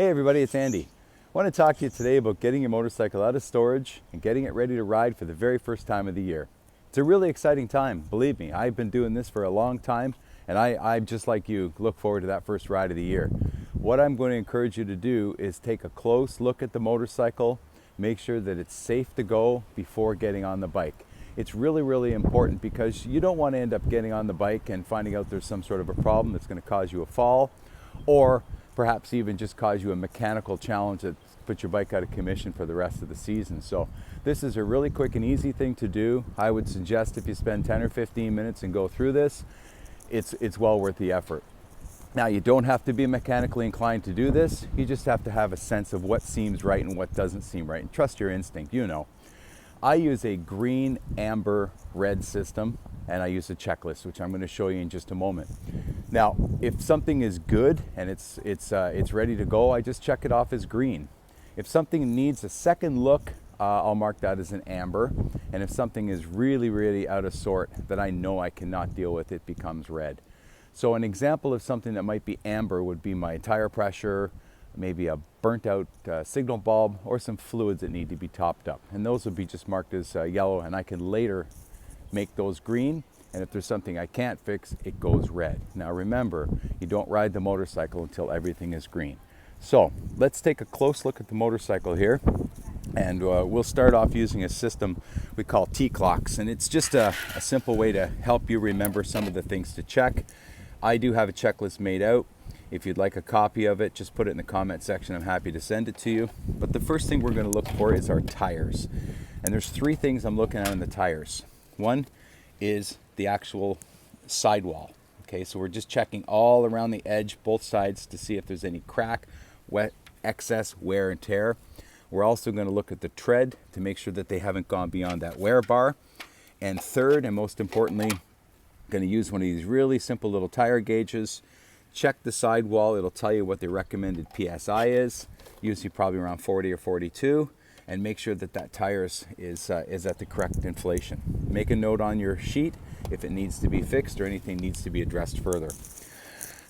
Hey everybody, it's Andy. I want to talk to you today about getting your motorcycle out of storage and getting it ready to ride for the very first time of the year. It's a really exciting time, believe me. I've been doing this for a long time, and I just like you, look forward to that first ride of the year. What I'm going to encourage you to do is take a close look at the motorcycle, make sure that it's safe to go before getting on the bike. It's really important because you don't want to end up getting on the bike and finding out there's some sort of a problem that's going to cause you a fall, or perhaps even just cause you a mechanical challenge that puts your bike out of commission for the rest of the season. So this is a really quick and easy thing to do. I would suggest if you spend 10 or 15 minutes and go through this, it's well worth the effort. Now, you don't have to be mechanically inclined to do this. You just have to have a sense of what seems right and what doesn't seem right, and trust your instinct, you know. I use a green, amber, red system, and I use a checklist, which I'm going to show you in just a moment. Now, if something is good and it's ready to go, I just check it off as green. If something needs a second look, I'll mark that as an amber. And if something is really out of sort that I know I cannot deal with, it becomes red. So an example of something that might be amber would be my tire pressure, maybe a burnt out signal bulb, or some fluids that need to be topped up. And those would be just marked as yellow, and I can later make those green. And if there's something I can't fix, it goes red. Now remember, you don't ride the motorcycle until everything is green. So let's take a close look at the motorcycle here. And we'll start off using a system we call T-Clocks. And it's just a simple way to help you remember some of the things to check. I do have a checklist made out. If you'd like a copy of it, just put it in the comment section. I'm happy to send it to you. But the first thing we're going to look for is our tires. And there's three things I'm looking at in the tires. One is the actual sidewall. Okay, so we're just checking all around the edge, both sides, to see if there's any crack, wet, excess wear and tear. We're also going to look at the tread to make sure that they haven't gone beyond that wear bar. And third, and most importantly, going to use one of these really simple little tire gauges. Check the sidewall. It'll tell you what the recommended PSI is, usually probably around 40 or 42, and make sure that that tire is at the correct inflation. Make a note on your sheet if it needs to be fixed or anything needs to be addressed further.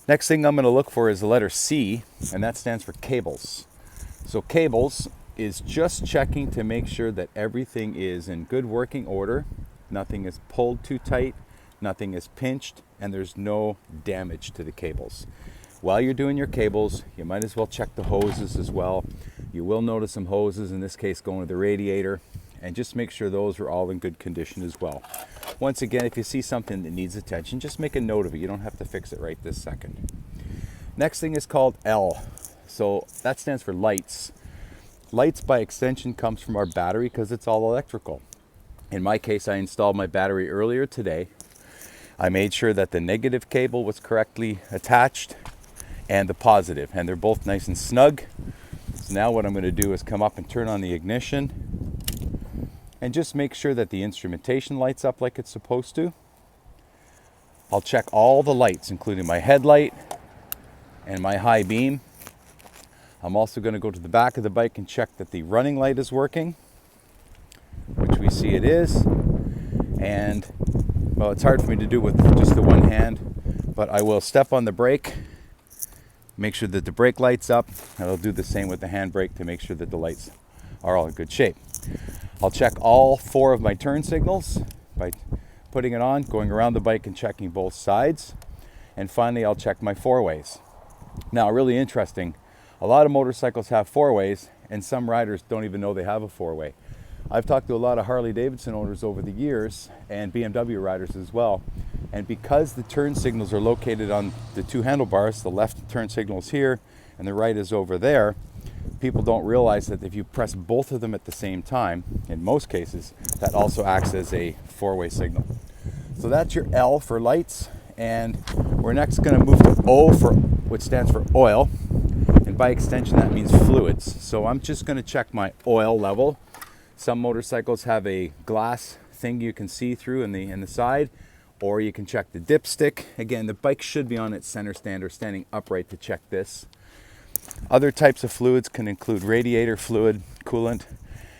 Next thing I'm going to look for is the letter C, and that stands for cables. So cables is just checking to make sure that everything is in good working order, nothing is pulled too tight, nothing is pinched, and there's no damage to the cables. While you're doing your cables, you might as well check the hoses as well. You will notice some hoses, in this case going to the radiator, and just make sure those are all in good condition as well. Once again, if you see something that needs attention, just make a note of it. You don't have to fix it right this second. Next thing is called L. So that stands for lights. Lights by extension comes from our battery because it's all electrical. In my case, I installed my battery earlier today. I made sure that the negative cable was correctly attached and the positive, and they're both nice and snug. So now what I'm going to do is come up and turn on the ignition and just make sure that the instrumentation lights up like it's supposed to. I'll check all the lights, including my headlight and my high beam. I'm also going to go to the back of the bike and check that the running light is working, which we see it is. And well, it's hard for me to do with just the one hand, but I will step on the brake, make sure that the brake light's up, and I'll do the same with the handbrake to make sure that the lights are all in good shape. I'll check all four of my turn signals by putting it on, going around the bike and checking both sides. And finally, I'll check my four-ways. Now, really interesting, a lot of motorcycles have four-ways, and some riders don't even know they have a four-way. I've talked to a lot of Harley-Davidson owners over the years, and BMW riders as well. And because the turn signals are located on the two handlebars, the left turn signal is here and the right is over there, people don't realize that if you press both of them at the same time, in most cases, that also acts as a four-way signal. So that's your L for lights, and we're next going to move to O, for which stands for oil, and by extension that means fluids. So I'm just going to check my oil level. Some motorcycles have a glass thing you can see through in the side, or you can check the dipstick. Again, the bike should be on its center stand or standing upright to check this. Other types of fluids can include radiator fluid, coolant,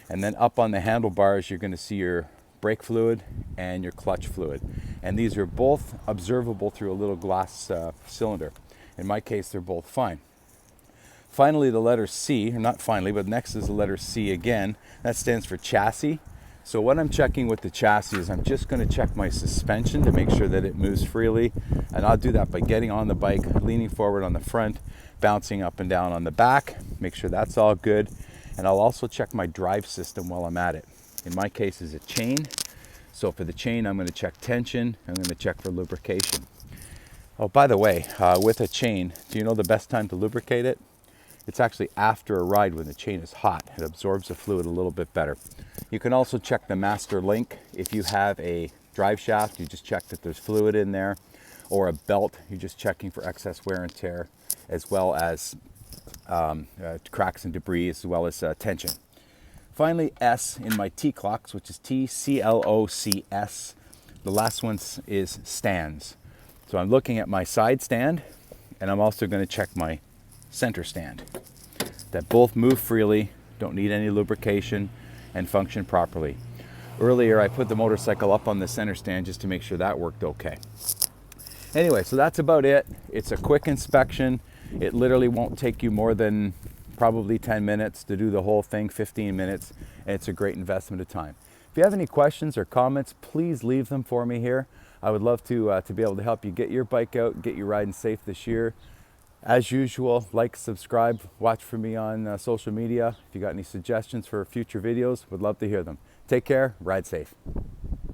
and then up on the handlebars you're going to see your brake fluid and your clutch fluid. And these are both observable through a little glass cylinder. In my case, they're both fine. Finally, the letter C, or not finally, but next is the letter C again. That stands for chassis. So what I'm checking with the chassis is I'm just going to check my suspension to make sure that it moves freely. And I'll do that by getting on the bike, leaning forward on the front, bouncing up and down on the back, make sure that's all good. And I'll also check my drive system while I'm at it. In my case, is a chain. So for the chain, I'm going to check tension. I'm going to check for lubrication. Oh, by the way, with a chain, do you know the best time to lubricate it? It's actually after a ride when the chain is hot. It absorbs the fluid a little bit better. You can also check the master link. If you have a drive shaft, you just check that there's fluid in there, or a belt, you're just checking for excess wear and tear, as well as cracks and debris, as well as tension. Finally, S in my T-Clocks, which is T-C-L-O-C-S. The last one is stands. So I'm looking at my side stand, and I'm also going to check my center stand. That both move freely, don't need any lubrication, and function properly. Earlier, I put the motorcycle up on the center stand just to make sure that worked okay. Anyway, so that's about it. It's a quick inspection. It literally won't take you more than probably 10 minutes to do the whole thing, 15 minutes, and it's a great investment of time. If you have any questions or comments, please leave them for me here. I would love to be able to help you get your bike out, get you riding safe this year. As usual, like, subscribe, watch for me on social media. If you got any suggestions for future videos, would love to hear them. Take care, ride safe.